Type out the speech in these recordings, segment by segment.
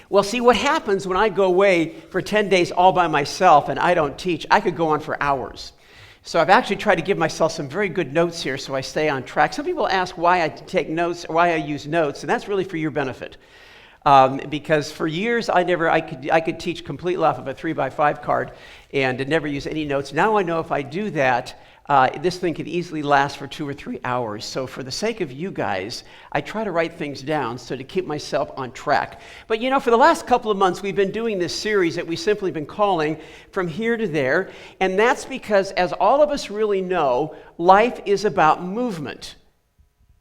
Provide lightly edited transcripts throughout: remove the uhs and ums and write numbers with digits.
Well, see, what happens when I go away for 10 days all by myself and I don't teach, I could go on for hours. So I've actually tried to give myself some very good notes here so I stay on track. Some people ask why I take notes or why I use notes, and that's really for your benefit. Because for years I could teach completely off of a 3x5 card and never use any notes. Now I know if I do that, this thing could easily last for 2 or 3 hours. So for the sake of you guys, I try to write things down so to keep myself on track. But you know, for the last couple of months, we've been doing this series that we've simply been calling From Here to There. And that's because, as all of us really know, life is about movement.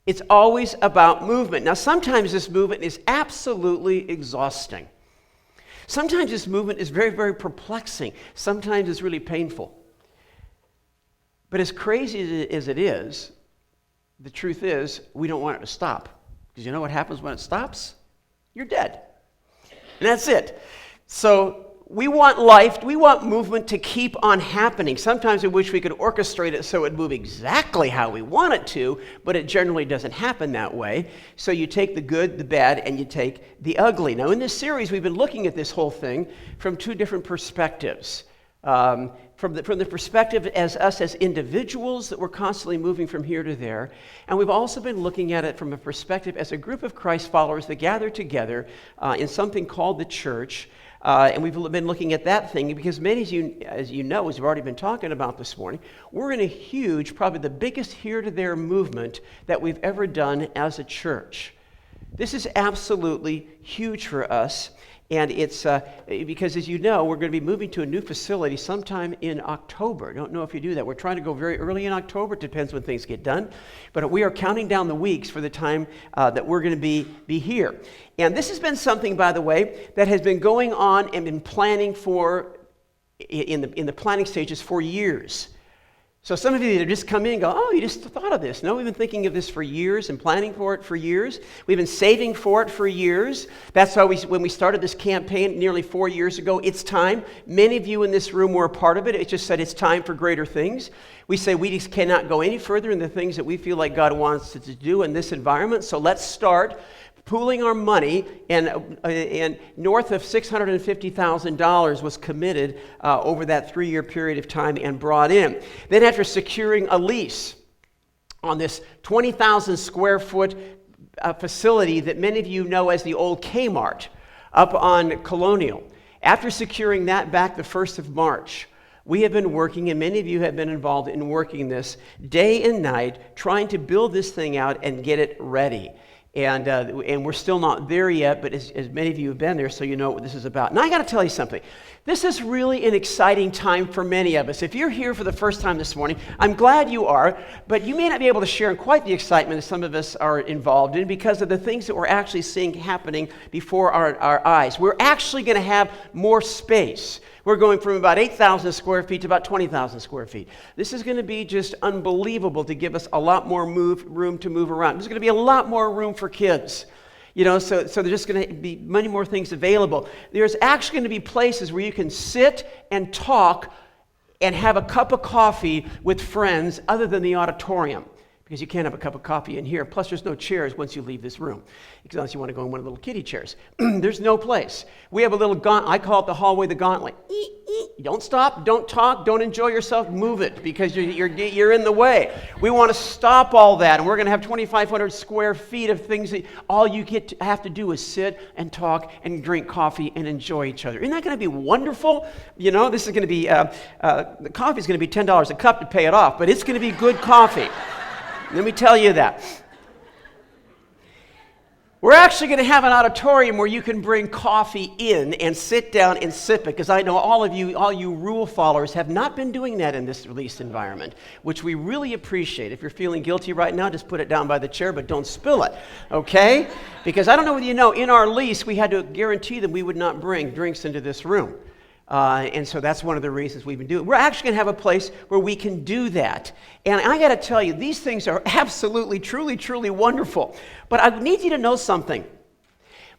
It's always about movement. Now, sometimes this movement is absolutely exhausting. Sometimes this movement is very, very perplexing. Sometimes it's really painful. But as crazy as it is, the truth is we don't want it to stop. Because you know what happens when it stops? You're dead. And that's it. So we want life, we want movement to keep on happening. Sometimes we wish we could orchestrate it so it would move exactly how we want it to, but it generally doesn't happen that way. So you take the good, the bad, and you take the ugly. Now in this series, we've been looking at this whole thing from 2 different perspectives. From the perspective as us as individuals that we're constantly moving from here to there. And we've also been looking at it from a perspective as a group of Christ followers that gather together in something called the church. And we've been looking at that thing because many of you, as you know, as we've already been talking about this morning, we're in a huge, probably the biggest here to there movement that we've ever done as a church. This is absolutely huge for us. And it's because, as you know, we're going to be moving to a new facility sometime in October. I don't know if you do that. We're trying to go very early in October. It depends when things get done. But we are counting down the weeks for the time that we're going to be here. And this has been something, by the way, that has been going on and been planning for, in the planning stages for years. So some of you that just come in and go, oh, you just thought of this. No, we've been thinking of this for years and planning for it for years. We've been saving for it for years. That's why when we started this campaign nearly 4 years ago, it's time. Many of you in this room were a part of it. It just said it's time for greater things. We say we just cannot go any further in the things that we feel like God wants us to do in this environment. So let's start pooling our money, and north of $650,000 was committed over that 3-year period of time and brought in. Then after securing a lease on this 20,000 square foot facility that many of you know as the old Kmart up on Colonial, after securing that back the 1st of March, we have been working, and many of you have been involved in working this day and night, trying to build this thing out and get it ready. And we're still not there yet, but as many of you have been there, so you know what this is about. Now, I got to tell you something. This is really an exciting time for many of us. If you're here for the first time this morning, I'm glad you are, but you may not be able to share in quite the excitement that some of us are involved in because of the things that we're actually seeing happening before our eyes. We're actually going to have more space. We're going from about 8,000 square feet to about 20,000 square feet. This is going to be just unbelievable to give us a lot more room to move around. There's going to be a lot more room for kids. You know, so there's just going to be many more things available. There's actually going to be places where you can sit and talk and have a cup of coffee with friends other than the auditorium. Because you can't have a cup of coffee in here. Plus, there's no chairs once you leave this room. Unless you want to go in one of the little kiddie chairs. There's no place. We have a little gauntlet. I call it the hallway the gauntlet. Don't stop, don't talk, don't enjoy yourself, move it, because you're in the way. We want to stop all that, and we're going to have 2,500 square feet of things that all you have to do is sit and talk and drink coffee and enjoy each other. Isn't that going to be wonderful? You know, this is going to be, the coffee is going to be $10 a cup to pay it off, but it's going to be good coffee. Let me tell you that. We're actually going to have an auditorium where you can bring coffee in and sit down and sip it, because I know all you rule followers have not been doing that in this leased environment, which we really appreciate. If you're feeling guilty right now, just put it down by the chair, but don't spill it, okay? Because I don't know whether you know, in our lease, we had to guarantee that we would not bring drinks into this room. And so that's one of the reasons we've been doing it. We're actually going to have a place where we can do that. And I got to tell you, these things are absolutely, truly, truly wonderful. But I need you to know something.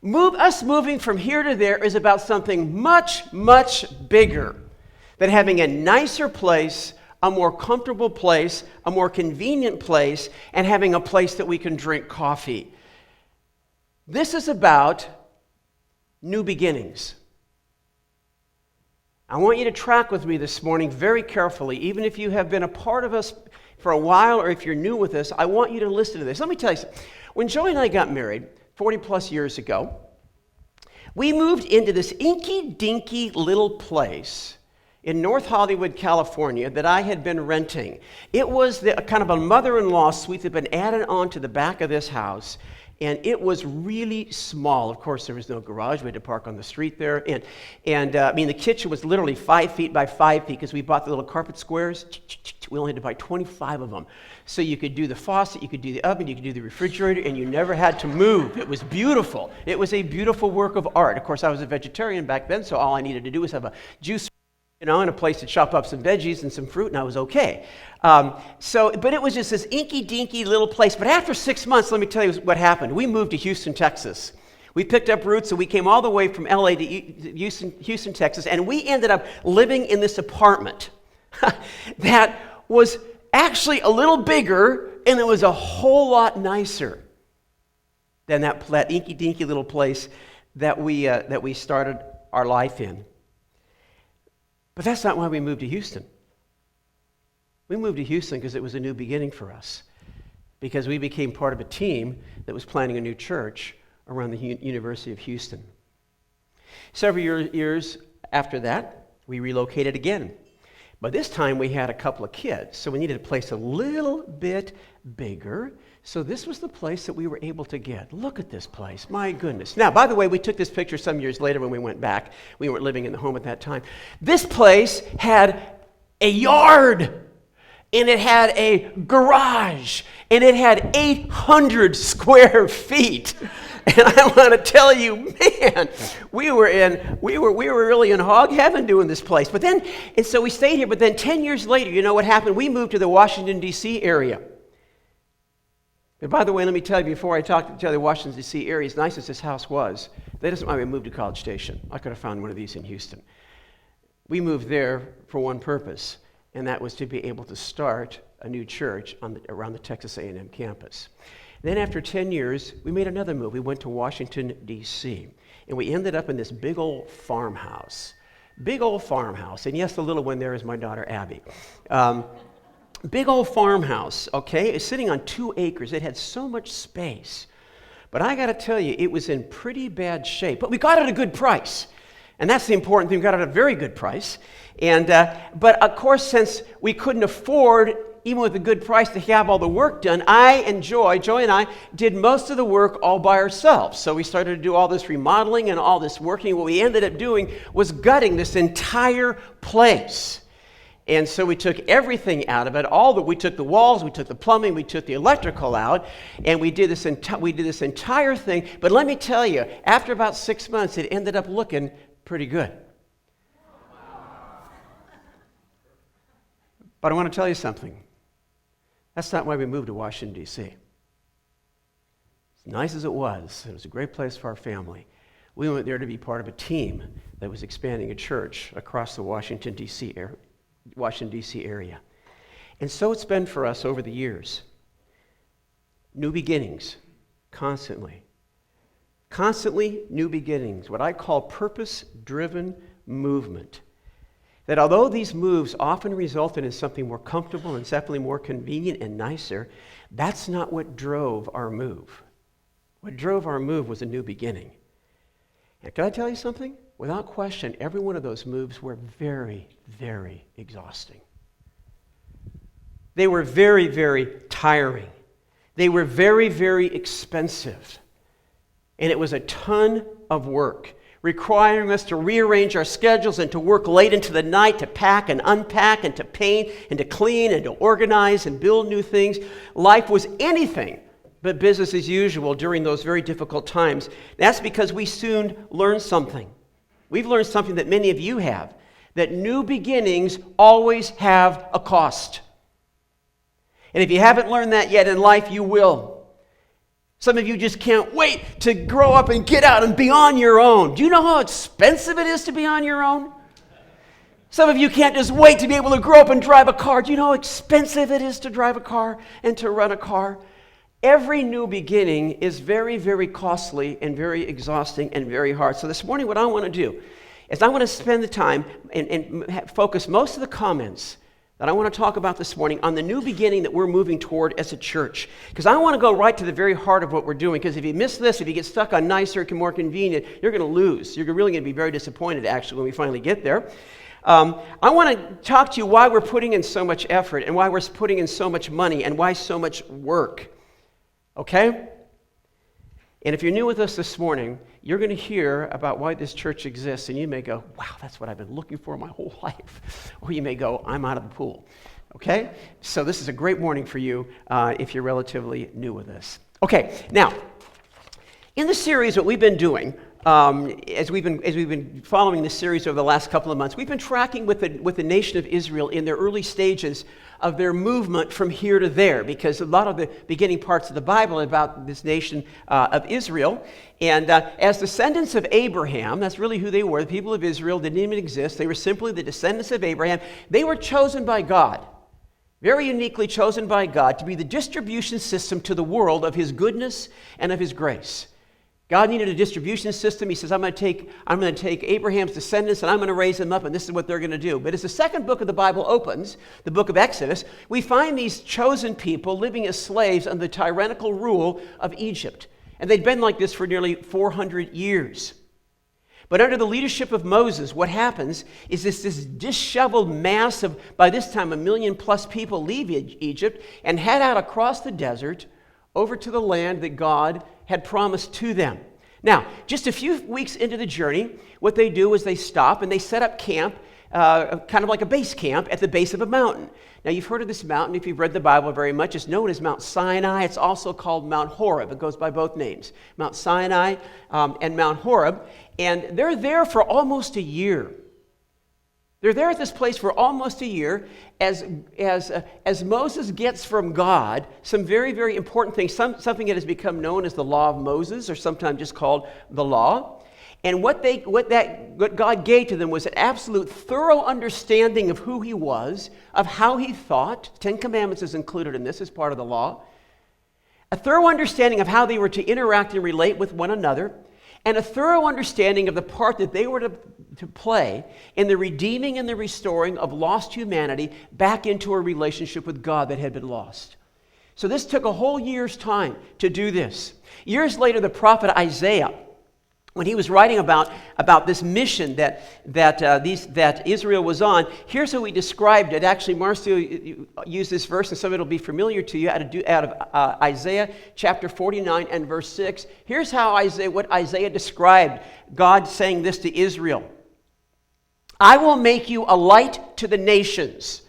Us moving from here to there is about something much, much bigger than having a nicer place, a more comfortable place, a more convenient place, and having a place that we can drink coffee. This is about New beginnings. I want you to track with me this morning very carefully, even if you have been a part of us for a while or if you're new with us, I want you to listen to this. Let me tell you something. When Joey and I got married 40 plus years ago, we moved into this inky-dinky little place in North Hollywood, California, that I had been renting. It was kind of a mother-in-law suite that had been added on to the back of this house, and it was really small. Of course, there was no garage. We had to park on the street there. And the kitchen was literally 5 feet by 5 feet because we bought the little carpet squares. We only had to buy 25 of them. So you could do the faucet, you could do the oven, you could do the refrigerator, and you never had to move. It was beautiful. It was a beautiful work of art. Of course, I was a vegetarian back then, so all I needed to do was have a juice, and a place to chop up some veggies and some fruit, and I was okay. But it was just this inky-dinky little place. But after 6 months, let me tell you what happened. We moved to Houston, Texas. We picked up roots, and we came all the way from LA to Houston, Texas, and we ended up living in this apartment that was actually a little bigger, and it was a whole lot nicer than that inky-dinky little place that we started our life in. But that's not why we moved to Houston. We moved to Houston because it was a new beginning for us, because we became part of a team that was planning a new church around the University of Houston. Several years after that, we relocated again. But this time we had a couple of kids, so we needed a place a little bit bigger. So this was the place that we were able to get. Look at this place. My goodness. Now, by the way, we took this picture some years later when we went back. We weren't living in the home at that time. This place had a yard, and it had a garage, and it had 800 square feet. And I want to tell you, man, we were really in hog heaven doing this place. And so we stayed here, but then 10 years later, you know what happened? We moved to the Washington, D.C. area. And by the way, let me tell you, before I tell you the Washington, D.C. area, as nice as this house was, that doesn't mean we moved to College Station. I could have found one of these in Houston. We moved there for one purpose, and that was to be able to start a new church around the Texas A&M campus. Then after 10 years, we made another move. We went to Washington, D.C., and we ended up in this big old farmhouse. Big old farmhouse. And yes, the little one there is my daughter, Abby. Big old farmhouse, okay? It's sitting on 2 acres. It had so much space. But I got to tell you, it was in pretty bad shape. But we got it at a good price. And that's the important thing. We got it at a very good price. But of course, since we couldn't afford, even with a good price, to have all the work done, Joey and I did most of the work all by ourselves. So we started to do all this remodeling and all this working. What we ended up doing was gutting this entire place. And so we took everything out of it. We took the walls, we took the plumbing, we took the electrical out, and we did this entire thing. But let me tell you, after about 6 months, it ended up looking pretty good. But I want to tell you something. That's not why we moved to Washington, D.C. As nice as it was a great place for our family. We went there to be part of a team that was expanding a church across the Washington, D.C. area. And so it's been for us over the years. New beginnings, constantly. Constantly new beginnings, what I call purpose-driven movement. That although these moves often resulted in something more comfortable and definitely more convenient and nicer, that's not what drove our move. What drove our move was a new beginning. And can I tell you something? Without question, every one of those moves were very, very exhausting. They were very, very tiring. They were very, very expensive. And it was a ton of work, requiring us to rearrange our schedules and to work late into the night to pack and unpack and to paint and to clean and to organize and build new things. Life was anything but business as usual during those very difficult times. That's because we soon learned something. We've learned something that many of you have, that new beginnings always have a cost. And if you haven't learned that yet in life, you will. Some of you just can't wait to grow up and get out and be on your own. Do you know how expensive it is to be on your own? Some of you can't just wait to be able to grow up and drive a car. Do you know how expensive it is to drive a car and to run a car? Every new beginning is very, very costly and very exhausting and very hard. So this morning what I want to do is I want to spend the time and focus most of the comments that I want to talk about this morning on the new beginning that we're moving toward as a church. Because I want to go right to the very heart of what we're doing. Because if you miss this, if you get stuck on nicer, more convenient, you're going to lose. You're really going to be very disappointed, actually, when we finally get there. I want to talk to you why we're putting in so much effort and why we're putting in so much money and why so much work. Okay? And if you're new with us this morning, you're going to hear about why this church exists, and you may go, wow, that's what I've been looking for my whole life. Or you may go, I'm out of the pool. Okay? So this is a great morning for you if you're relatively new with us. Okay, now, in the series that we've been doing, as we've been following this series over the last couple of months, we've been tracking with the nation of Israel in their early stages of their movement from here to there, because a lot of the beginning parts of the Bible are about this nation of Israel. And as descendants of Abraham, that's really who they were. The people of Israel didn't even exist. They were simply the descendants of Abraham. They were chosen by God, very uniquely chosen by God, to be the distribution system to the world of his goodness and of his grace. God needed a distribution system. He says, I'm going to take Abraham's descendants and I'm going to raise them up, and this is what they're going to do. But as the second book of the Bible opens, the book of Exodus, we find these chosen people living as slaves under the tyrannical rule of Egypt. And they'd been like this for nearly 400 years. But under the leadership of Moses, what happens is this disheveled mass of, by this time, 1 million plus people leave Egypt and head out across the desert over to the land that God had promised to them. Now, just a few weeks into the journey, what they do is they stop and they set up camp, kind of like a base camp at the base of a mountain. Now, you've heard of this mountain if you've read the Bible very much. It's known as Mount Sinai. It's also called Mount Horeb. It goes by both names, Mount Sinai and Mount Horeb. And they're there for almost a year. They're there at this place for almost a year as Moses gets from God some very, very important things, something that has become known as the Law of Moses, or sometimes just called the Law. And what God gave to them was an absolute thorough understanding of who he was, of how he thought. 10 Commandments is included in this as part of the law. A thorough understanding of how they were to interact and relate with one another, and a thorough understanding of the part that they were to play in the redeeming and the restoring of lost humanity back into a relationship with God that had been lost. So this took a whole year's time to do this. Years later, the prophet Isaiah, when he was writing about this mission that Israel was on, here's how he described it. Actually, Marcio used this verse, and some of it will be familiar to you, out of Isaiah chapter 49 and verse 6. Here's how what Isaiah described God saying this to Israel. I will make you a light to the nations,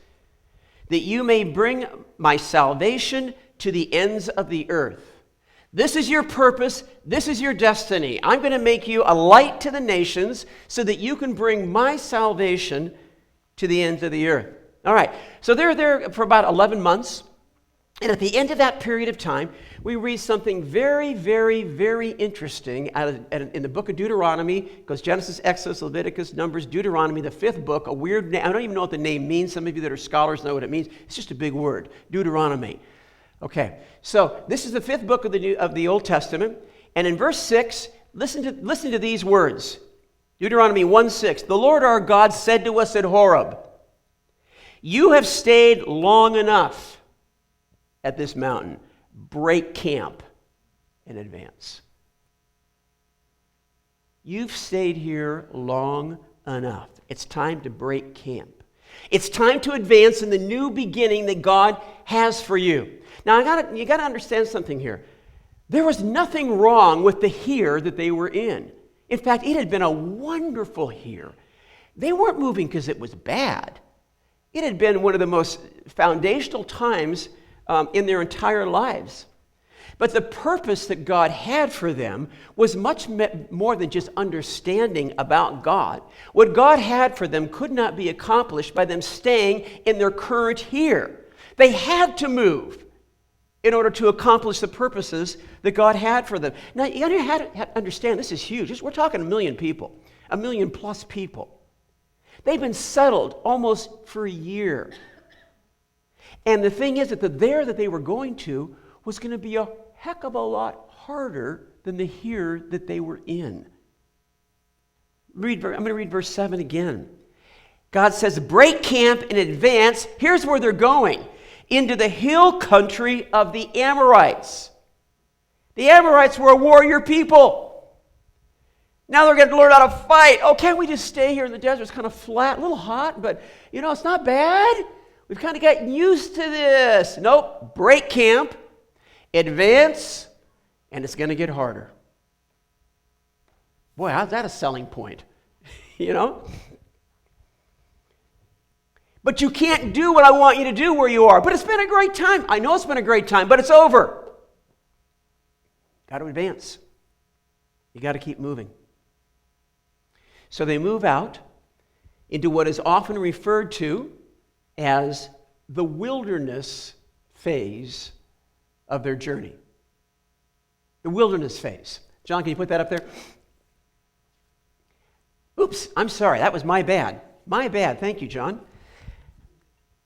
that you may bring my salvation to the ends of the earth. This is your purpose. This is your destiny. I'm going to make you a light to the nations so that you can bring my salvation to the ends of the earth. All right, so they're there for about 11 months. And at the end of that period of time, we read something very, very, very interesting in the book of Deuteronomy. It goes Genesis, Exodus, Leviticus, Numbers, Deuteronomy, the fifth book, a weird name. I don't even know what the name means. Some of you that are scholars know what it means. It's just a big word, Deuteronomy. Okay, so this is the fifth book of the Old Testament, and in verse 6, listen to these words. Deuteronomy 1:6, the Lord our God said to us at Horeb, you have stayed long enough at this mountain. Break camp in advance. You've stayed here long enough. It's time to break camp. It's time to advance in the new beginning that God has for you. Now, you got to understand something here. There was nothing wrong with the here that they were in. In fact, it had been a wonderful here. They weren't moving because it was bad. It had been one of the most foundational times in their entire lives. But the purpose that God had for them was much more than just understanding about God. What God had for them could not be accomplished by them staying in their current here. They had to move in order to accomplish the purposes that God had for them. Now, you have to understand, this is huge. We're talking 1 million people, 1 million plus people. They've been settled almost for a year. And the thing is that the there that they were going to was going to be a heck of a lot harder than the here that they were in. I'm going to read verse 7 again. God says, break camp in advance. Here's where they're going. Into the hill country of the Amorites. The Amorites were a warrior people. Now they're going to learn how to fight. Oh, can't we just stay here in the desert? It's kind of flat, a little hot, but, it's not bad. We've kind of gotten used to this. Nope, break camp, advance, and it's going to get harder. Boy, how's that a selling point? But you can't do what I want you to do where you are. But it's been a great time. I know it's been a great time, but it's over. Got to advance. You got to keep moving. So they move out into what is often referred to as the wilderness phase of their journey. The wilderness phase. John, can you put that up there? Oops, I'm sorry. That was my bad. My bad. Thank you, John.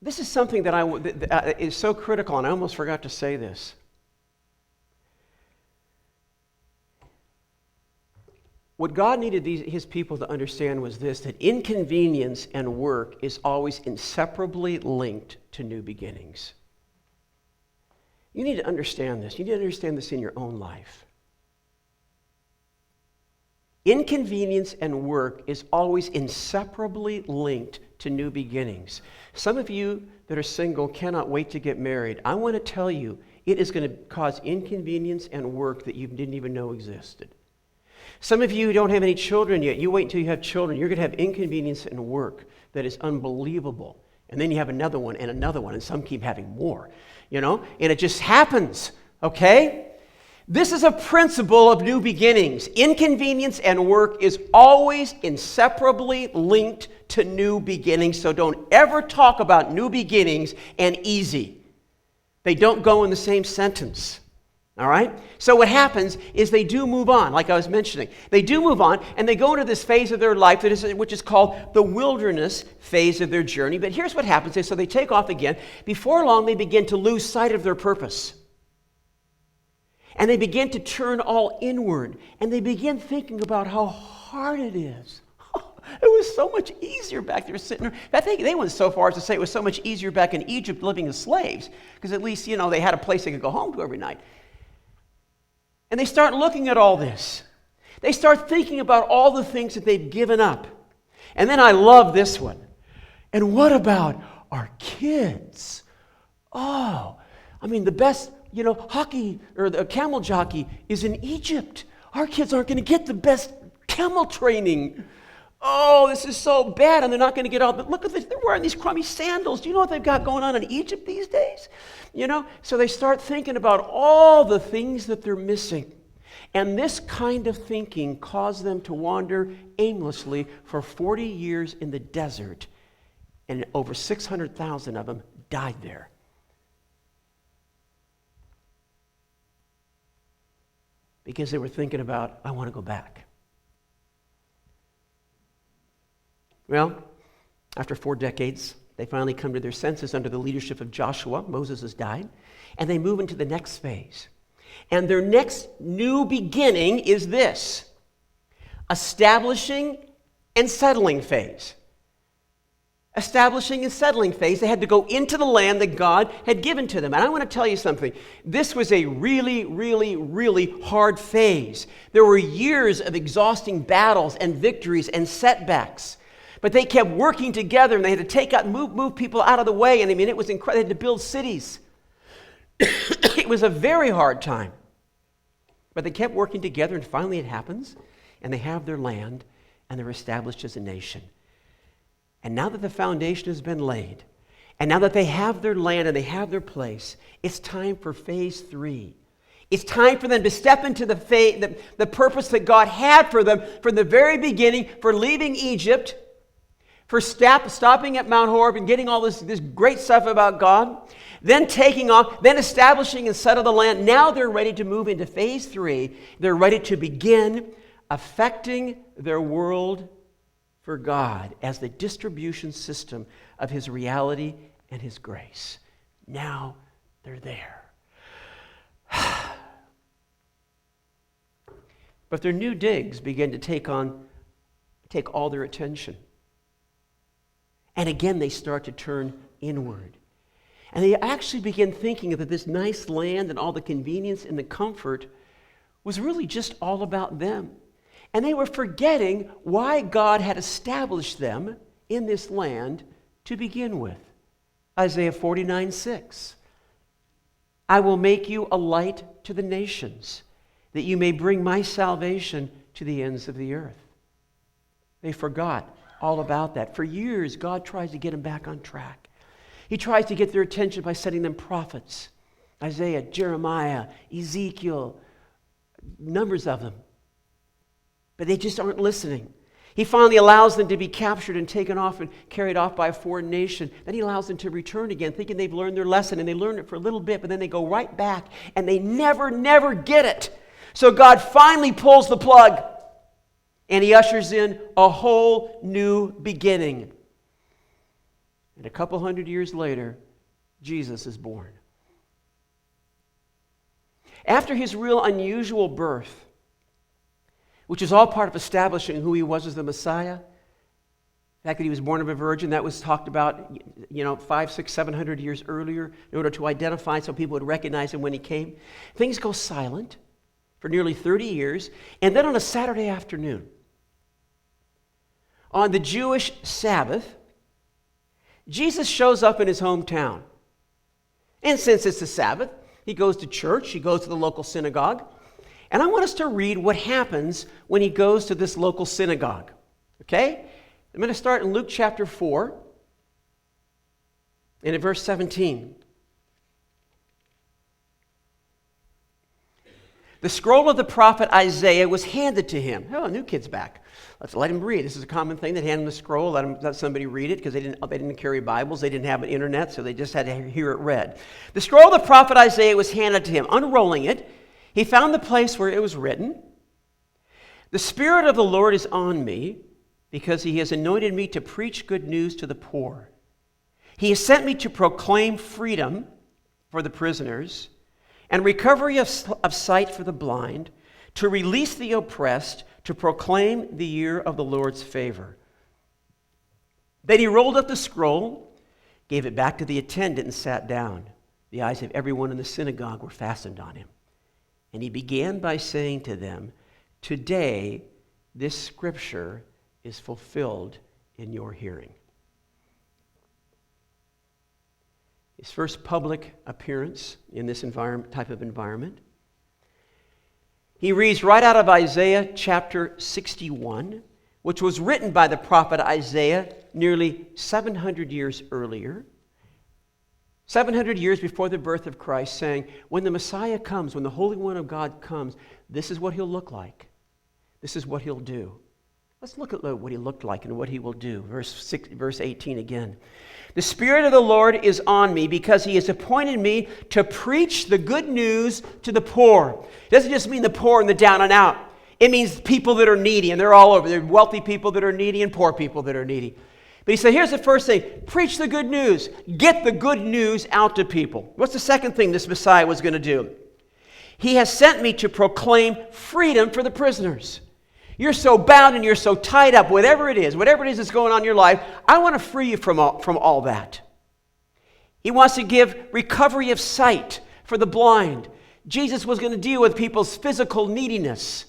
This is something that is so critical, and I almost forgot to say this. What God needed his people to understand was this, that inconvenience and work is always inseparably linked to new beginnings. You need to understand this. You need to understand this in your own life. Inconvenience and work is always inseparably linked to new beginnings. Some of you that are single cannot wait to get married. I want to tell you, it is going to cause inconvenience and work that you didn't even know existed. Some of you who don't have any children yet, you wait until you have children. You're going to have inconvenience and work that is unbelievable. And then you have another one, and some keep having more, and it just happens, okay? This is a principle of new beginnings. Inconvenience and work is always inseparably linked to new beginnings, so don't ever talk about new beginnings and easy. They don't go in the same sentence, all right? So what happens is they do move on, like I was mentioning. They do move on, and they go into this phase of their life which is called the wilderness phase of their journey. But here's what happens. So they take off again. Before long, they begin to lose sight of their purpose. And they begin to turn all inward. And they begin thinking about how hard it is. It was so much easier back there sitting there. I think they went so far as to say it was so much easier back in Egypt living as slaves. Because at least, they had a place they could go home to every night. And they start looking at all this. They start thinking about all the things that they've given up. And then I love this one. And what about our kids? Oh, the best... hockey or the camel jockey is in Egypt. Our kids aren't going to get the best camel training. Oh, this is so bad, and they're not going to get out. But look at this, they're wearing these crummy sandals. Do you know what they've got going on in Egypt these days? So they start thinking about all the things that they're missing. And this kind of thinking caused them to wander aimlessly for 40 years in the desert, and over 600,000 of them died there. Because they were thinking about, I want to go back. Well, after 4 decades, they finally come to their senses under the leadership of Joshua. Moses has died. And they move into the next phase. And their next new beginning is this: establishing and settling phase. Establishing and settling phase. They had to go into the land that God had given to them. And I want to tell you something. This was a really, really, really hard phase. There were years of exhausting battles and victories and setbacks. But they kept working together, and they had to move people out of the way. And it was incredible. They had to build cities. It was a very hard time. But they kept working together, and finally it happens. And they have their land, and they're established as a nation. And now that the foundation has been laid, and now that they have their land and they have their place, it's time for phase 3. It's time for them to step into the purpose that God had for them from the very beginning, for leaving Egypt, for stopping at Mount Horeb and getting all this great stuff about God, then taking off, then establishing and settle the land. Now they're ready to move into phase 3. They're ready to begin affecting their world for God as the distribution system of His reality and His grace. Now they're there. But their new digs begin to take all their attention. And again, they start to turn inward. And they actually begin thinking that this nice land and all the convenience and the comfort was really just all about them. And they were forgetting why God had established them in this land to begin with. Isaiah 49:6. I will make you a light to the nations, that you may bring my salvation to the ends of the earth. They forgot all about that. For years, God tries to get them back on track. He tries to get their attention by sending them prophets. Isaiah, Jeremiah, Ezekiel, numbers of them. But they just aren't listening. He finally allows them to be captured and taken off and carried off by a foreign nation. Then he allows them to return again, thinking they've learned their lesson, and they learn it for a little bit, but then they go right back, and they never get it. So God finally pulls the plug, and he ushers in a whole new beginning. And a couple hundred years later, Jesus is born. After his real unusual birth, which is all part of establishing who he was as the Messiah. The fact that he was born of a virgin, that was talked about, 500, 600, 700 years earlier in order to identify so people would recognize him when he came. Things go silent for nearly 30 years. And then on a Saturday afternoon, on the Jewish Sabbath, Jesus shows up in his hometown. And since it's the Sabbath, he goes to church, he goes to the local synagogue. And I want us to read what happens when he goes to this local synagogue. Okay? I'm going to start in Luke chapter 4 and in verse 17. The scroll of the prophet Isaiah was handed to him. Oh, a new kid's back. Let's let him read. This is a common thing. They'd hand him the scroll, let somebody read it, because they didn't carry Bibles. They didn't have an internet, so they just had to hear it read. The scroll of the prophet Isaiah was handed to him. Unrolling it, he found the place where it was written, "The Spirit of the Lord is on me, because he has anointed me to preach good news to the poor. He has sent me to proclaim freedom for the prisoners and recovery of sight for the blind, to release the oppressed, to proclaim the year of the Lord's favor." Then he rolled up the scroll, gave it back to the attendant, and sat down. The eyes of everyone in the synagogue were fastened on him. And he began by saying to them, "Today this scripture is fulfilled in your hearing." His first public appearance in this type of environment. He reads right out of Isaiah chapter 61, which was written by the prophet Isaiah nearly 700 years earlier. 700 years before the birth of Christ, saying, when the Messiah comes, when the Holy One of God comes, this is what he'll look like. This is what he'll do. Let's look at what he looked like and what he will do. Verse 18 again. "The Spirit of the Lord is on me, because he has appointed me to preach the good news to the poor." It doesn't just mean the poor and the down and out. It means people that are needy, and they're all over. There are wealthy people that are needy and poor people that are needy. But he said, here's the first thing. Preach the good news. Get the good news out to people. What's the second thing this Messiah was going to do? He has sent me to proclaim freedom for the prisoners. You're so bound and you're so tied up, whatever it is that's going on in your life, I want to free you from all that. He wants to give recovery of sight for the blind. Jesus was going to deal with people's physical neediness.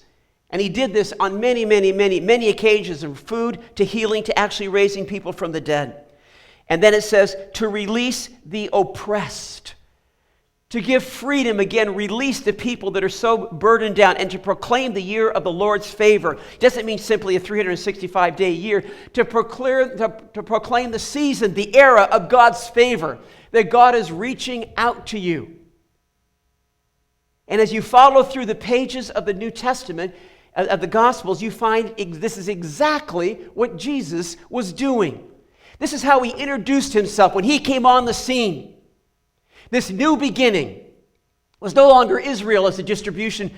And he did this on many occasions, from food to healing to actually raising people from the dead. And then it says, to release the oppressed. To give freedom, again, release to people that are so burdened down, and to proclaim the year of the Lord's favor. It doesn't mean simply a 365-day year. To proclaim the season, the era of God's favor, that God is reaching out to you. And as you follow through the pages of the New Testament, of the Gospels, you find this is exactly what Jesus was doing. This is how he introduced himself when he came on the scene. This new beginning was no longer Israel as a distribution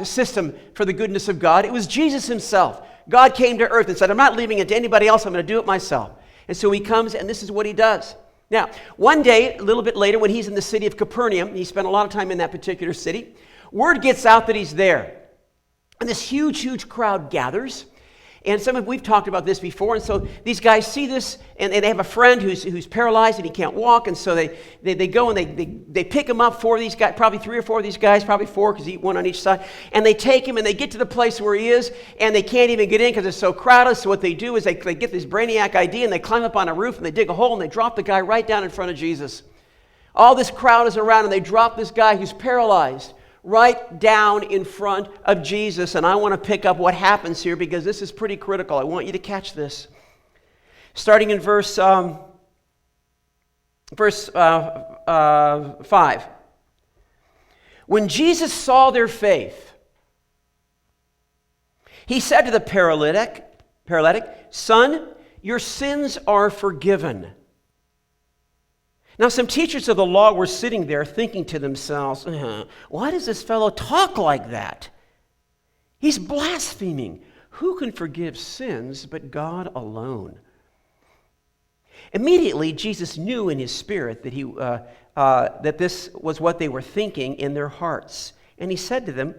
system for the goodness of God. It was Jesus himself. God came to earth and said, I'm not leaving it to anybody else. I'm going to do it myself. And so he comes, and this is what he does. Now, one day, a little bit later, when he's in the city of Capernaum, he spent a lot of time in that particular city, word gets out that he's there. And this huge crowd gathers. And we've talked about this before, and so these guys see this, and they have a friend who's paralyzed and he can't walk, and so they go and they pick him up, 4 of these guys, probably 3 or 4 of these guys, probably 4 because one on each side, and they take him and they get to the place where he is, and they can't even get in because it's so crowded. So what they do is they get this brainiac idea, and they climb up on a roof and they dig a hole and they drop the guy right down in front of Jesus. All this crowd is around, and they drop this guy who's paralyzed right down in front of Jesus. And I want to pick up what happens here because this is pretty critical. I want you to catch this. Starting in verse 5. When Jesus saw their faith, he said to the paralytic, "Son, your sins are forgiven." Now, some teachers of the law were sitting there thinking to themselves, why does this fellow talk like that? He's blaspheming. Who can forgive sins but God alone? Immediately, Jesus knew in his spirit that that this was what they were thinking in their hearts. And he said to them,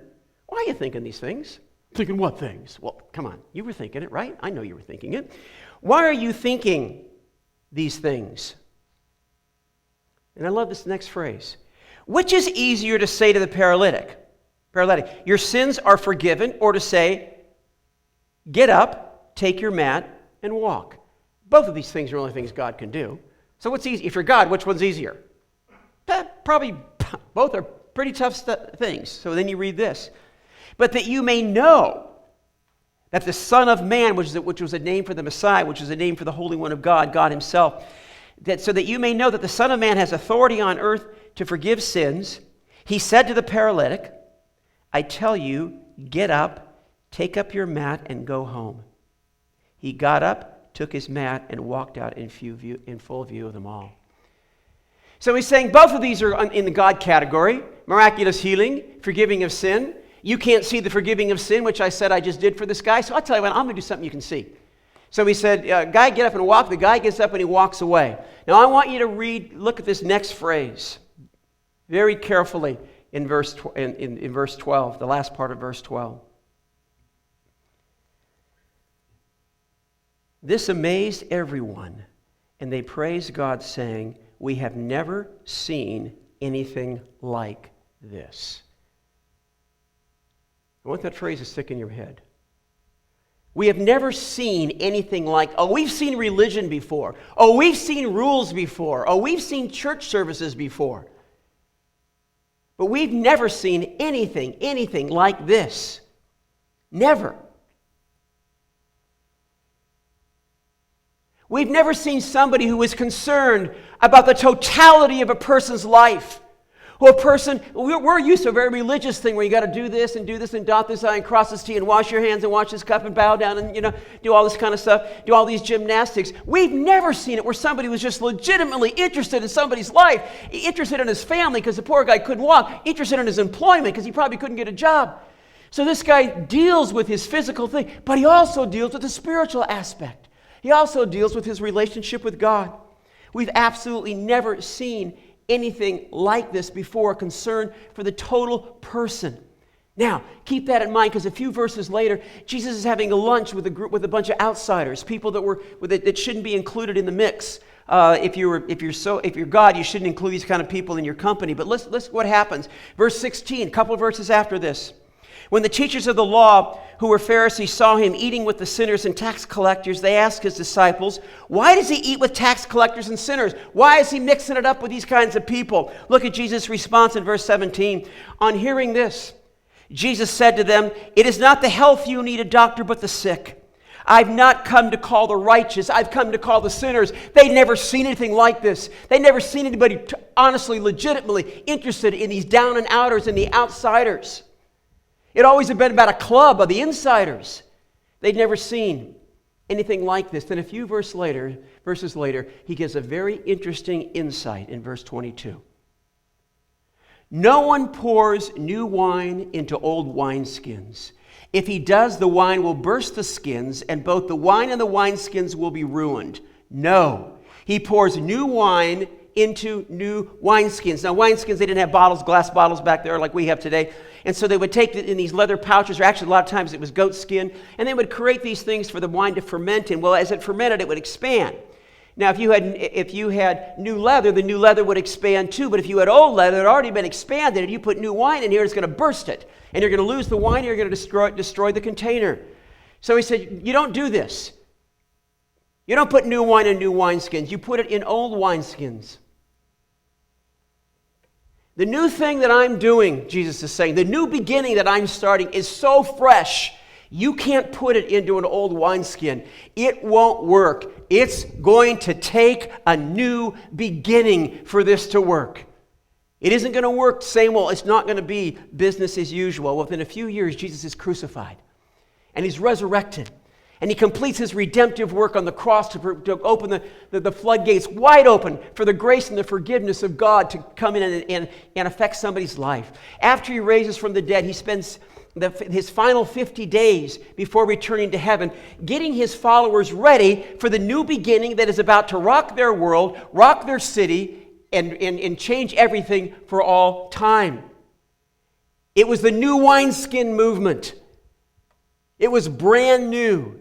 "Why are you thinking these things?" "Thinking what things?" "Well, come on, you were thinking it, right? I know you were thinking it. Why are you thinking these things?" And I love this next phrase. Which is easier to say to the paralytic, "Your sins are forgiven," or to say, "Get up, take your mat, and walk"? Both of these things are only things God can do. So what's easy? If you're God, which one's easier? Probably both are pretty tough things. So then you read this. "But that you may know that the Son of Man," which was a name for the Messiah, which is a name for the Holy One of God, God himself, so that you may know that the Son of Man has authority on earth to forgive sins, he said to the paralytic, "I tell you, get up, take up your mat, and go home." He got up, took his mat, and walked out in full view of them all. So he's saying both of these are in the God category: miraculous healing, forgiving of sin. You can't see the forgiving of sin, which I said I just did for this guy, so I'll tell you what, I'm going to do something you can see. So he said, "Guy, get up and walk." The guy gets up and he walks away. Now I want you to look at this next phrase very carefully in verse 12, the last part of verse 12. "This amazed everyone, and they praised God, saying, 'We have never seen anything like this.'" I want that phrase to stick in your head. We have never seen anything like, we've seen religion before. We've seen rules before. We've seen church services before. But we've never seen anything like this. Never. We've never seen somebody who is concerned about the totality of a person's life. We're used to a very religious thing where you got to do this and dot this I and cross this T and wash your hands and wash this cup and bow down and do all this kind of stuff, do all these gymnastics. We've never seen it where somebody was just legitimately interested in somebody's life, interested in his family because the poor guy couldn't walk, interested in his employment because he probably couldn't get a job. So this guy deals with his physical thing, but he also deals with the spiritual aspect. He also deals with his relationship with God. We've absolutely never seen anything like this before, a concern for the total person. Now, keep that in mind because a few verses later, Jesus is having a lunch with a bunch of outsiders, people that shouldn't be included in the mix. If you're God, you shouldn't include these kind of people in your company. But listen what happens. Verse 16, a couple of verses after this. "When the teachers of the law, who were Pharisees, saw him eating with the sinners and tax collectors, they asked his disciples, 'Why does he eat with tax collectors and sinners? Why is he mixing it up with these kinds of people?' Look at Jesus' response in verse 17. "On hearing this, Jesus said to them, 'It is not the healthy who need a doctor, but the sick. I've not come to call the righteous, I've come to call the sinners.'" They'd never seen anything like this. They'd never seen anybody honestly, legitimately interested in these down and outers and the outsiders. It always had been about a club of the insiders. They'd never seen anything like this. Then a few verses later, he gives a very interesting insight in verse 22. "No one pours new wine into old wineskins. If he does, the wine will burst the skins, and both the wine and the wineskins will be ruined. No, he pours new wine into new wineskins. Now, wineskins, they didn't have bottles, glass bottles back there like we have today. And so they would take it in these leather pouches, or actually a lot of times it was goat skin, and they would create these things for the wine to ferment in. Well, as it fermented, it would expand. Now, if you had new leather, the new leather would expand too. But if you had old leather, it had already been expanded, and you put new wine in here, it's going to burst it. And you're going to lose the wine, and you're going to destroy the container. So he said, you don't do this. You don't put new wine in new wineskins. You put it in old wineskins. The new thing that I'm doing, Jesus is saying, the new beginning that I'm starting is so fresh, you can't put it into an old wineskin. It won't work. It's going to take a new beginning for this to work. It isn't going to work saying, well, it's not going to be business as usual. Within a few years, Jesus is crucified, and he's resurrected. And he completes his redemptive work on the cross to open the floodgates wide open for the grace and the forgiveness of God to come in and affect somebody's life. After he raises from the dead, he spends his final 50 days before returning to heaven, getting his followers ready for the new beginning that is about to rock their world, rock their city, and change everything for all time. It was the new wineskin movement. It was brand new.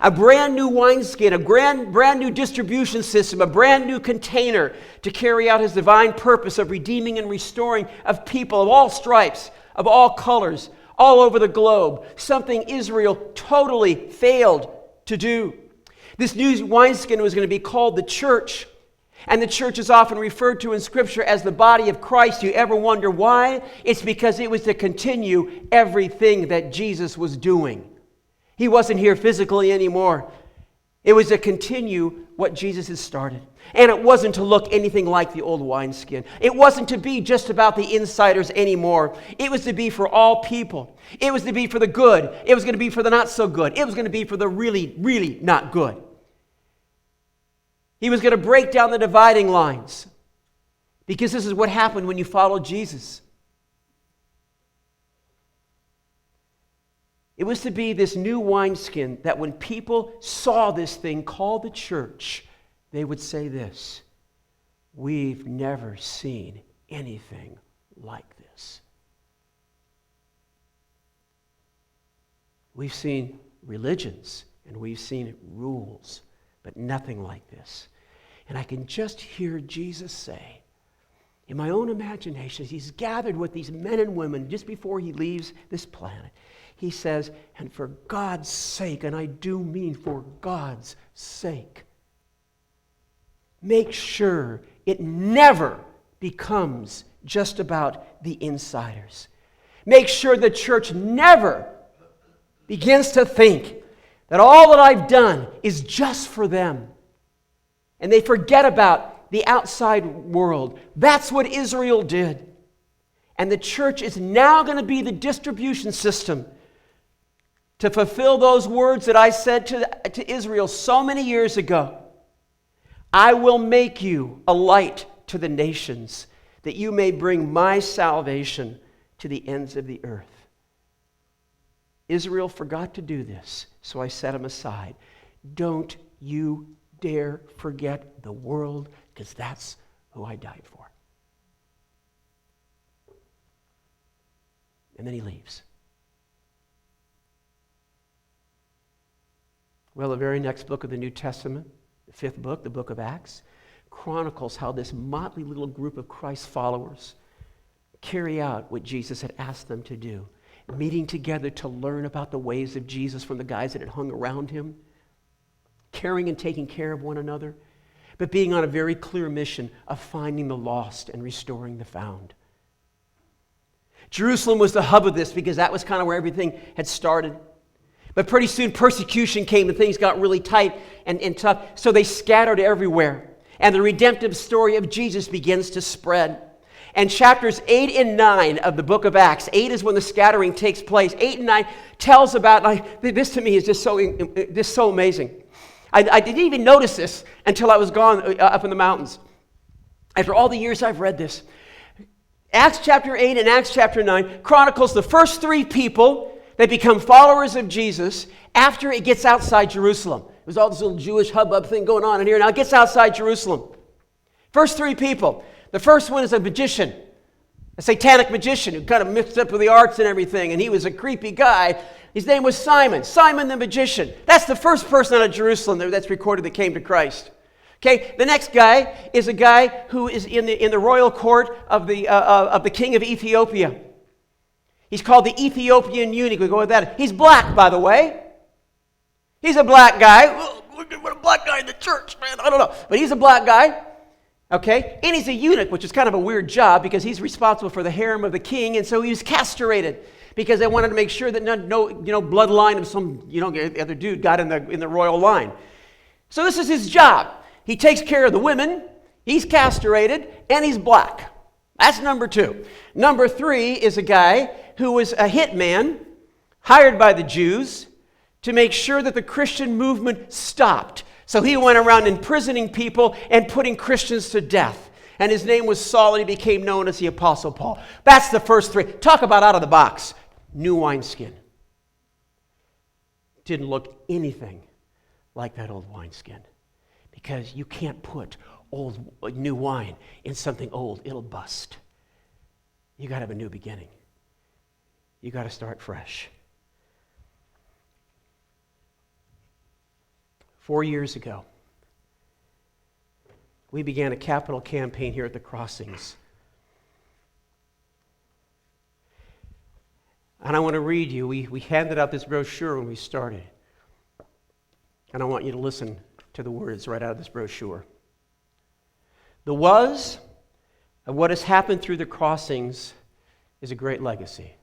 A brand new wineskin, a brand new distribution system, a brand new container to carry out his divine purpose of redeeming and restoring of people of all stripes, of all colors, all over the globe. Something Israel totally failed to do. This new wineskin was going to be called the church. And the church is often referred to in Scripture as the body of Christ. You ever wonder why? It's because it was to continue everything that Jesus was doing. He wasn't here physically anymore. It was to continue what Jesus has started. And it wasn't to look anything like the old wineskin. It wasn't to be just about the insiders anymore. It was to be for all people. It was to be for the good. It was going to be for the not so good. It was going to be for the really, really not good. He was going to break down the dividing lines. Because this is what happened when you follow Jesus. It was to be this new wineskin that when people saw this thing called the church, they would say this: we've never seen anything like this. We've seen religions and we've seen rules, but nothing like this. And I can just hear Jesus say, in my own imagination, he's gathered with these men and women just before he leaves this planet. He says, and for God's sake, and I do mean for God's sake, make sure it never becomes just about the insiders. Make sure the church never begins to think that all that I've done is just for them. And they forget about the outside world. That's what Israel did. And the church is now going to be the distribution system to fulfill those words that I said to Israel so many years ago. I will make you a light to the nations, that you may bring my salvation to the ends of the earth. Israel forgot to do this, so I set them aside. Don't you dare forget the world, because that's who I died for. And then he leaves. Well, the very next book of the New Testament, the fifth book, the book of Acts, chronicles how this motley little group of Christ's followers carry out what Jesus had asked them to do, meeting together to learn about the ways of Jesus from the guys that had hung around him, caring and taking care of one another, but being on a very clear mission of finding the lost and restoring the found. Jerusalem was the hub of this because that was kind of where everything had started. But pretty soon persecution came and things got really tight and tough, so they scattered everywhere. And the redemptive story of Jesus begins to spread. And chapters 8 and 9 of the book of Acts, 8 is when the scattering takes place. 8 and 9 tells about, this to me is just so amazing. I didn't even notice this until I was gone up in the mountains. After all the years I've read this, Acts chapter 8 and Acts chapter 9 chronicles the first 3 people that become followers of Jesus after it gets outside Jerusalem. There's all this little Jewish hubbub thing going on in here. Now it gets outside Jerusalem. First three people. The first one is a magician, a satanic magician who kind of mixed up with the arts and everything, and he was a creepy guy. His name was Simon, Simon the magician. That's the first person out of Jerusalem that's recorded that came to Christ. Okay, the next guy is a guy who is in the royal court of the king of Ethiopia. He's called the Ethiopian eunuch. We go with that. He's black, by the way. He's a black guy. Look at what a black guy in the church, man. I don't know, but he's a black guy. Okay, and he's a eunuch, which is kind of a weird job because he's responsible for the harem of the king, and so he was castrated because they wanted to make sure that no bloodline of some other dude got in the royal line. So this is his job. He takes care of the women. He's castrated, and he's black. That's number two. Number three is a guy who was a hitman hired by the Jews to make sure that the Christian movement stopped. So he went around imprisoning people and putting Christians to death. And his name was Saul, and he became known as the Apostle Paul. That's the first three. Talk about out of the box. New wineskin. Didn't look anything like that old wineskin. Because you can't put new wine in something old. It'll bust. You got to have a new beginning. You got to start fresh. 4 years ago, we began a capital campaign here at the Crossings. And I want to read you, we handed out this brochure when we started. And I want you to listen to the words right out of this brochure. The was of what has happened through the Crossings is a great legacy.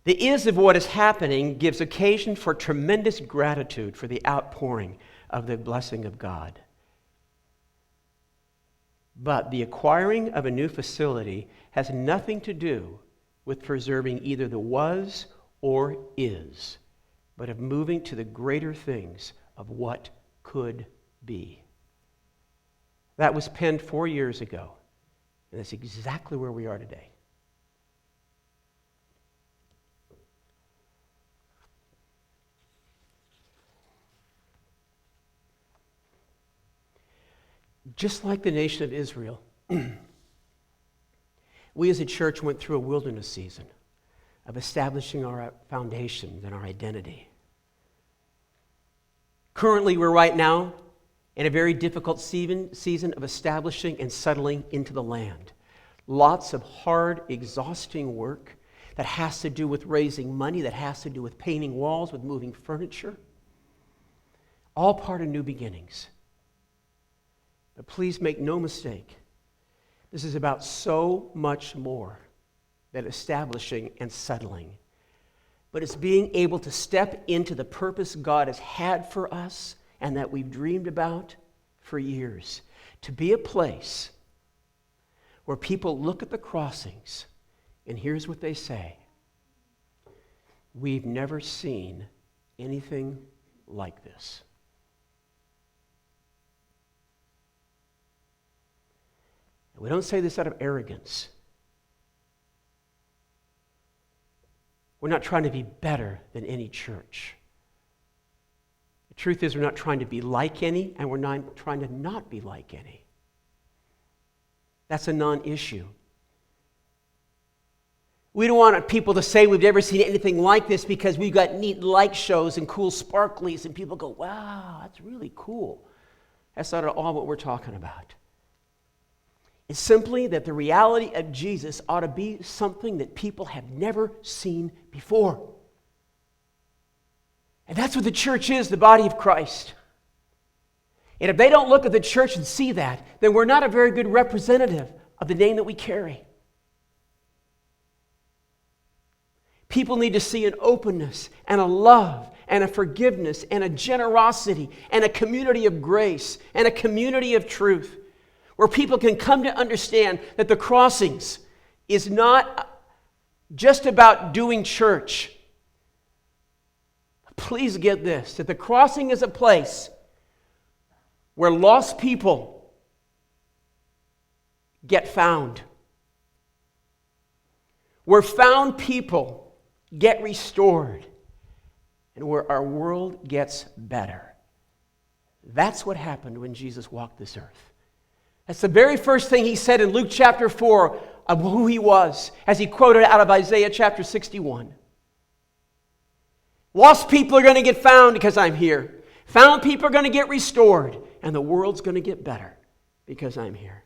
The is of what is happening gives occasion for tremendous gratitude for the outpouring of the blessing of God. But the acquiring of a new facility has nothing to do with preserving either the was or is, but of moving to the greater things of what could be. That was penned 4 years ago, and that's exactly where we are today. Just like the nation of Israel, we as a church went through a wilderness season of establishing our foundations and our identity. Currently, we're right now in a very difficult season of establishing and settling into the land. Lots of hard, exhausting work that has to do with raising money, that has to do with painting walls, with moving furniture. All part of new beginnings. But please make no mistake, this is about so much more than establishing and settling. But it's being able to step into the purpose God has had for us and that we've dreamed about for years. To be a place where people look at the Crossings and here's what they say: we've never seen anything like this. We don't say this out of arrogance. We're not trying to be better than any church. The truth is, we're not trying to be like any, and we're not trying to not be like any. That's a non-issue. We don't want people to say we've never seen anything like this because we've got neat light shows and cool sparklies, and people go, wow, that's really cool. That's not at all what we're talking about. It's simply that the reality of Jesus ought to be something that people have never seen before. And that's what the church is, the body of Christ. And if they don't look at the church and see that, then we're not a very good representative of the name that we carry. People need to see an openness and a love and a forgiveness and a generosity and a community of grace and a community of truth, where people can come to understand that the Crossings is not just about doing church. Please get this, that the Crossing is a place where lost people get found, where found people get restored, and where our world gets better. That's what happened when Jesus walked this earth. That's the very first thing he said in Luke chapter 4 of who he was, as he quoted out of Isaiah chapter 61. Lost people are going to get found because I'm here. Found people are going to get restored. And the world's going to get better because I'm here.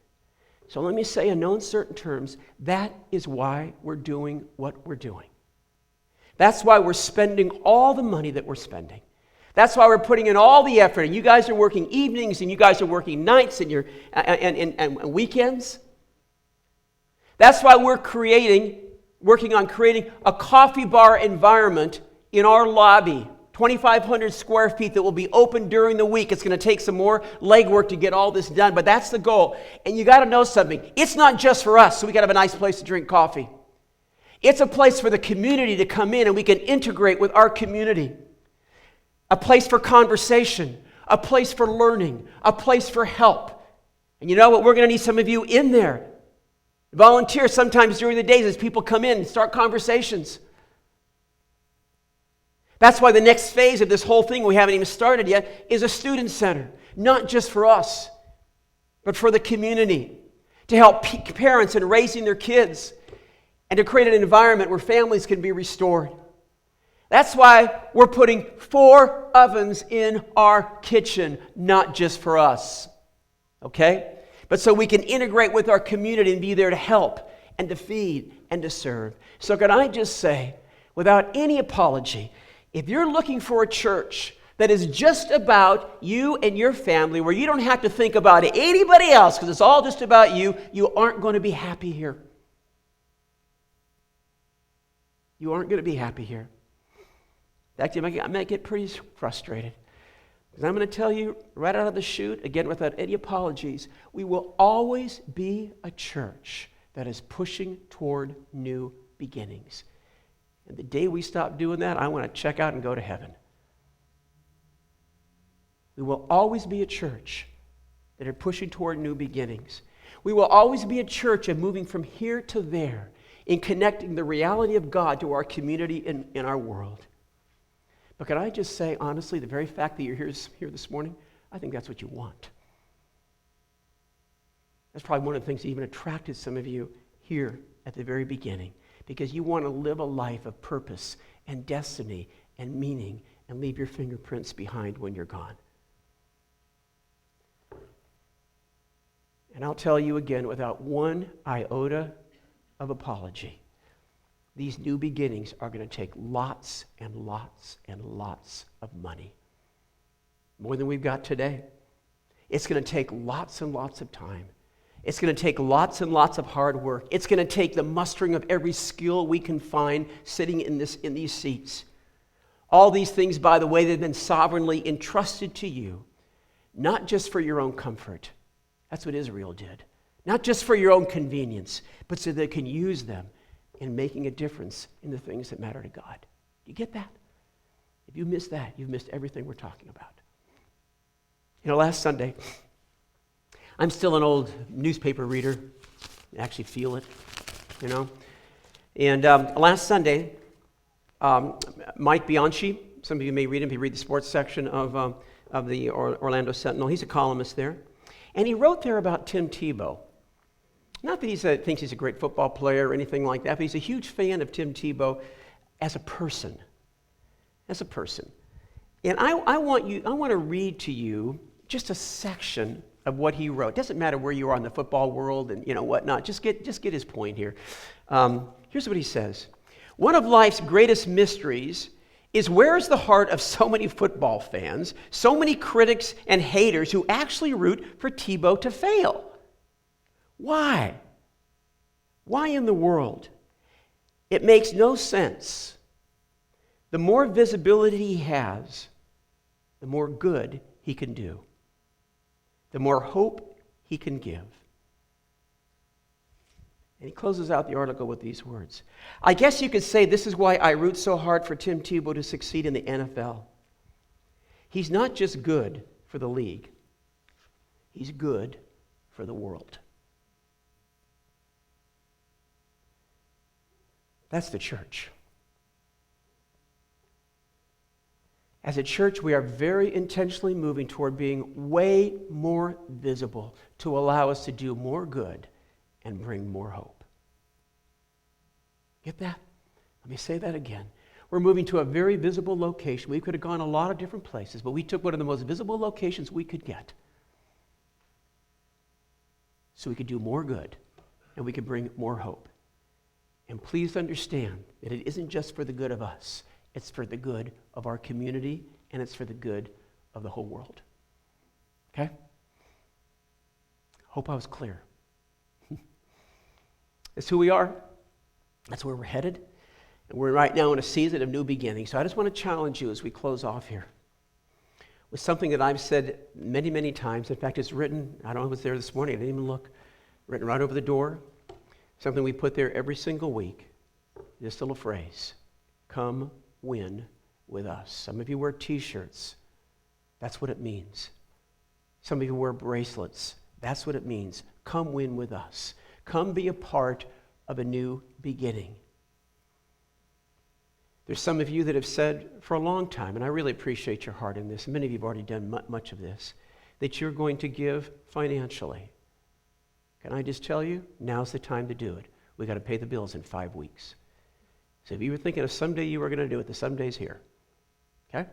So let me say in no uncertain terms, that is why we're doing what we're doing. That's why we're spending all the money that we're spending. That's why we're putting in all the effort. And you guys are working evenings, and you guys are working nights and weekends. That's why we're working on creating a coffee bar environment in our lobby, 2,500 square feet that will be open during the week. It's going to take some more legwork to get all this done, but that's the goal. And you got to know something. It's not just for us, so we got to have a nice place to drink coffee. It's a place for the community to come in and we can integrate with our community. A place for conversation, a place for learning, a place for help. And you know what? We're going to need some of you in there. Volunteer sometimes during the days as people come in and start conversations. That's why the next phase of this whole thing, we haven't even started yet, is a student center. Not just for us, but for the community. To help parents in raising their kids. And to create an environment where families can be restored. That's why we're putting 4 ovens in our kitchen, not just for us. Okay? But so we can integrate with our community and be there to help and to feed and to serve. So can I just say, without any apology, if you're looking for a church that is just about you and your family, where you don't have to think about anybody else because it's all just about you, you aren't going to be happy here. You aren't going to be happy here. In fact, I might get pretty frustrated. Because I'm going to tell you right out of the chute, again without any apologies, we will always be a church that is pushing toward new beginnings. And the day we stop doing that, I want to check out and go to heaven. We will always be a church that are pushing toward new beginnings. We will always be a church of moving from here to there in connecting the reality of God to our community in our world. But can I just say, honestly, the very fact that you're here this morning, I think that's what you want. That's probably one of the things that even attracted some of you here at the very beginning, because you want to live a life of purpose and destiny and meaning and leave your fingerprints behind when you're gone. And I'll tell you again, without one iota of apology, these new beginnings are going to take lots and lots and lots of money. More than we've got today. It's going to take lots and lots of time. It's going to take lots and lots of hard work. It's going to take the mustering of every skill we can find sitting in these seats. All these things, by the way, they've been sovereignly entrusted to you, not just for your own comfort. That's what Israel did. Not just for your own convenience, but so they can use them in making a difference in the things that matter to God. Do you get that? If you miss that, you've missed everything we're talking about. You know, last Sunday, I'm still an old newspaper reader. I actually feel it, you know. And last Sunday, Mike Bianchi, some of you may read him if you read the sports section of the Orlando Sentinel. He's a columnist there. And he wrote there about Tim Tebow. Not that he thinks he's a great football player or anything like that, but he's a huge fan of Tim Tebow as a person. As a person. And I want to read to you just a section of what he wrote. It doesn't matter where you are in the football world and whatnot. Just get his point here. Here's what he says. One of life's greatest mysteries is where is the heart of so many football fans, so many critics and haters who actually root for Tebow to fail? Why? Why in the world? It makes no sense. The more visibility he has, the more good he can do. The more hope he can give. And he closes out the article with these words. I guess you could say this is why I root so hard for Tim Tebow to succeed in the NFL. He's not just good for the league. He's good for the world. That's the church. As a church, we are very intentionally moving toward being way more visible to allow us to do more good and bring more hope. Get that? Let me say that again. We're moving to a very visible location. We could have gone a lot of different places, but we took one of the most visible locations we could get so we could do more good and we could bring more hope. And please understand that it isn't just for the good of us. It's for the good of our community, and it's for the good of the whole world. Okay? Hope I was clear. It's who we are. That's where we're headed. And we're right now in a season of new beginnings. So I just want to challenge you as we close off here with something that I've said many, many times. In fact, it's written, I don't know if it's there this morning, I didn't even look, written right over the door. Something we put there every single week. This little phrase, come win with us. Some of you wear t-shirts. That's what it means. Some of you wear bracelets. That's what it means. Come win with us. Come be a part of a new beginning. There's some of you that have said for a long time, and I really appreciate your heart in this, and many of you have already done much of this, that you're going to give financially. Can I just tell you, now's the time to do it. We've got to pay the bills in 5 weeks. So if you were thinking of someday you were going to do it, the someday's here. Okay?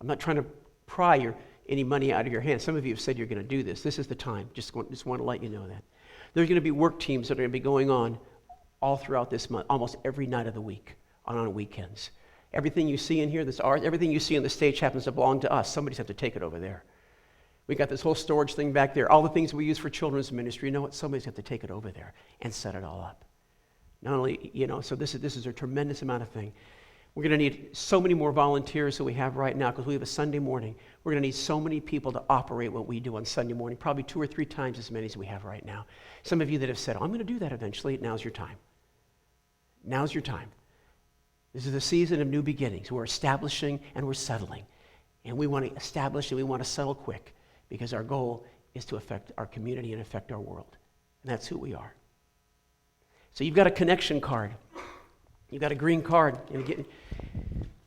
I'm not trying to pry any money out of your hands. Some of you have said you're going to do this. This is the time. Just want to let you know that. There's going to be work teams that are going to be going on all throughout this month, almost every night of the week, on weekends. Everything you see in here, this art, everything you see on the stage happens to belong to us. Somebody's have to take it over there. We got this whole storage thing back there. All the things we use for children's ministry, you know what? Somebody's got to take it over there and set it all up. Not only, so this is a tremendous amount of thing. We're going to need so many more volunteers than we have right now because we have a Sunday morning. We're going to need so many people to operate what we do on Sunday morning, probably 2 or 3 times as many as we have right now. Some of you that have said, I'm going to do that eventually, now's your time. Now's your time. This is a season of new beginnings. We're establishing and we're settling. And we want to establish and we want to settle quick because our goal is to affect our community and affect our world. And that's who we are. So you've got a connection card. You've got a green card. And again,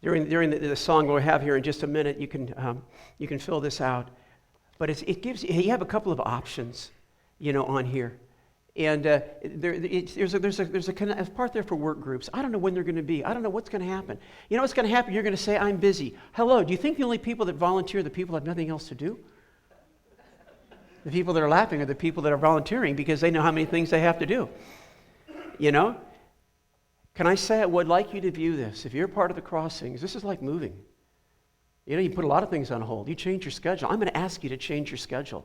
during the song we'll have here in just a minute, you can fill this out. But it gives you have a couple of options, on here. And there's a part there for work groups. I don't know when they're going to be. I don't know what's going to happen. You know what's going to happen? You're going to say, I'm busy. Hello, do you think the only people that volunteer are the people that have nothing else to do? The people that are laughing are the people that are volunteering because they know how many things they have to do. Can I say I would like you to view this? If you're part of the Crossings, this is like moving. You put a lot of things on hold. You change your schedule. I'm going to ask you to change your schedule.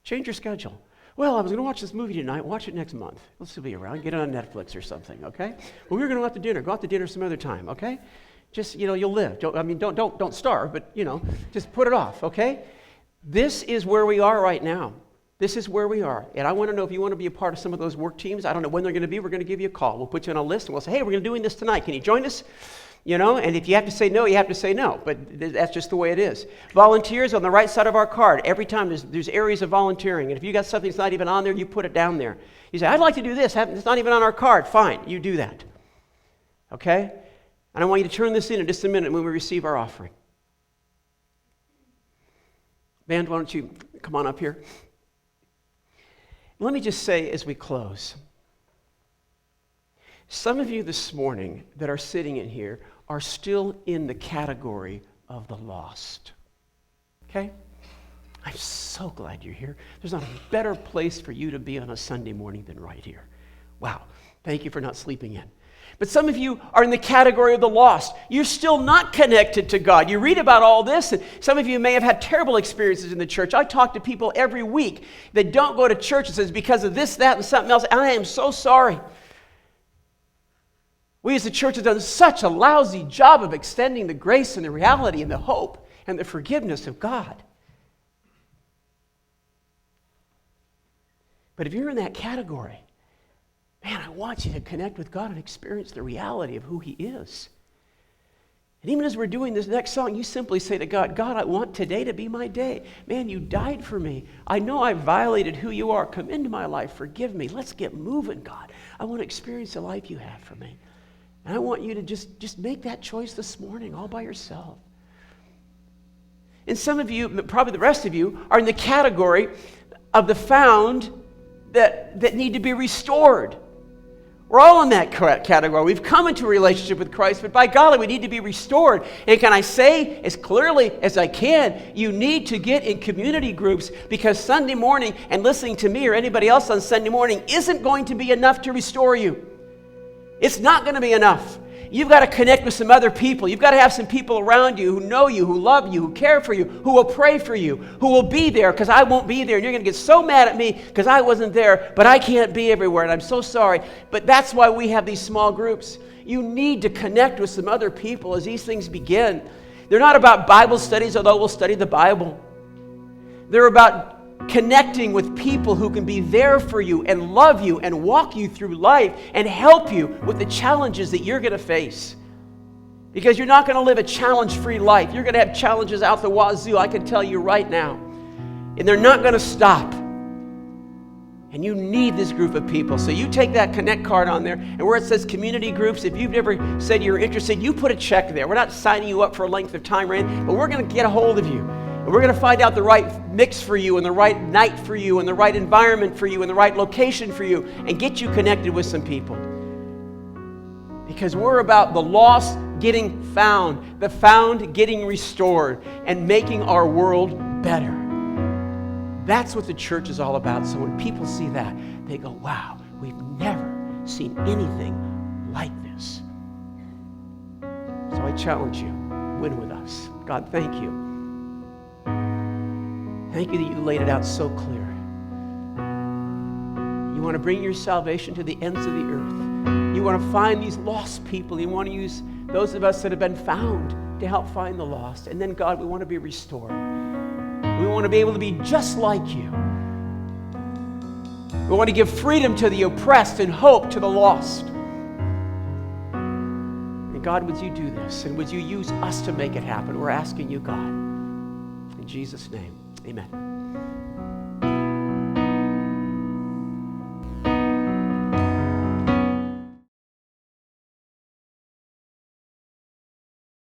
Change your schedule. Well, I was going to watch this movie tonight. Watch it next month. Let's still be around. Get it on Netflix or something, okay? Well, we were going to go out to dinner. Go out to dinner some other time, okay? Just, you'll live. Don't starve, but, just put it off, okay? This is where we are right now. This is where we are. And I want to know if you want to be a part of some of those work teams. I don't know when they're going to be. We're going to give you a call. We'll put you on a list and we'll say, hey, we're going to be doing this tonight. Can you join us? And if you have to say no, you have to say no. But that's just the way it is. Volunteers on the right side of our card. Every time there's areas of volunteering. And if you got something that's not even on there, you put it down there. You say, I'd like to do this. It's not even on our card. Fine, you do that. Okay? And I want you to turn this in just a minute when we receive our offering. Band, why don't you come on up here? Let me just say as we close, some of you this morning that are sitting in here are still in the category of the lost. Okay? I'm so glad you're here. There's not a better place for you to be on a Sunday morning than right here. Wow. Thank you for not sleeping in. But some of you are in the category of the lost. You're still not connected to God. You read about all this, and some of you may have had terrible experiences in the church. I talk to people every week that don't go to church and says, because of this, that, and something else, I am so sorry. We as a church have done such a lousy job of extending the grace and the reality and the hope and the forgiveness of God. But if you're in that category, man, I want you to connect with God and experience the reality of who He is. And even as we're doing this next song, you simply say to God, God, I want today to be my day. Man, you died for me. I know I violated who you are. Come into my life. Forgive me. Let's get moving, God. I want to experience the life you have for me. And I want you to just make that choice this morning all by yourself. And some of you, probably the rest of you, are in the category of the found that need to be restored. We're all in that category. We've come into a relationship with Christ, but by golly, we need to be restored. And can I say as clearly as I can, you need to get in community groups, because Sunday morning and listening to me or anybody else on Sunday morning isn't going to be enough to restore you. It's not going to be enough. You've got to connect with some other people. You've got to have some people around you who know you, who love you, who care for you, who will pray for you, who will be there, because I won't be there. And you're going to get so mad at me because I wasn't there, but I can't be everywhere, and I'm so sorry. But that's why we have these small groups. You need to connect with some other people as these things begin. They're not about Bible studies, although we'll study the Bible. They're about connecting with people who can be there for you and love you and walk you through life and help you with the challenges that you're going to face. Because you're not going to live a challenge-free life. You're going to have challenges out the wazoo, I can tell you right now. And they're not going to stop. And you need this group of people. So you take that Connect card on there, and where it says community groups, if you've never said you're interested, you put a check there. We're not signing you up for a length of time, right? But we're going to get a hold of you. And we're going to find out the right mix for you and the right night for you and the right environment for you and the right location for you and get you connected with some people. Because we're about the lost getting found, the found getting restored, and making our world better. That's what the church is all about. So when people see that, they go, wow, we've never seen anything like this. So I challenge you, win with us. God, thank you. Thank you that you laid it out so clear. You want to bring your salvation to the ends of the earth. You want to find these lost people. You want to use those of us that have been found to help find the lost. And then, God, we want to be restored. We want to be able to be just like you. We want to give freedom to the oppressed and hope to the lost. And God, would you do this? And would you use us to make it happen? We're asking you, God. In Jesus' name. Amen.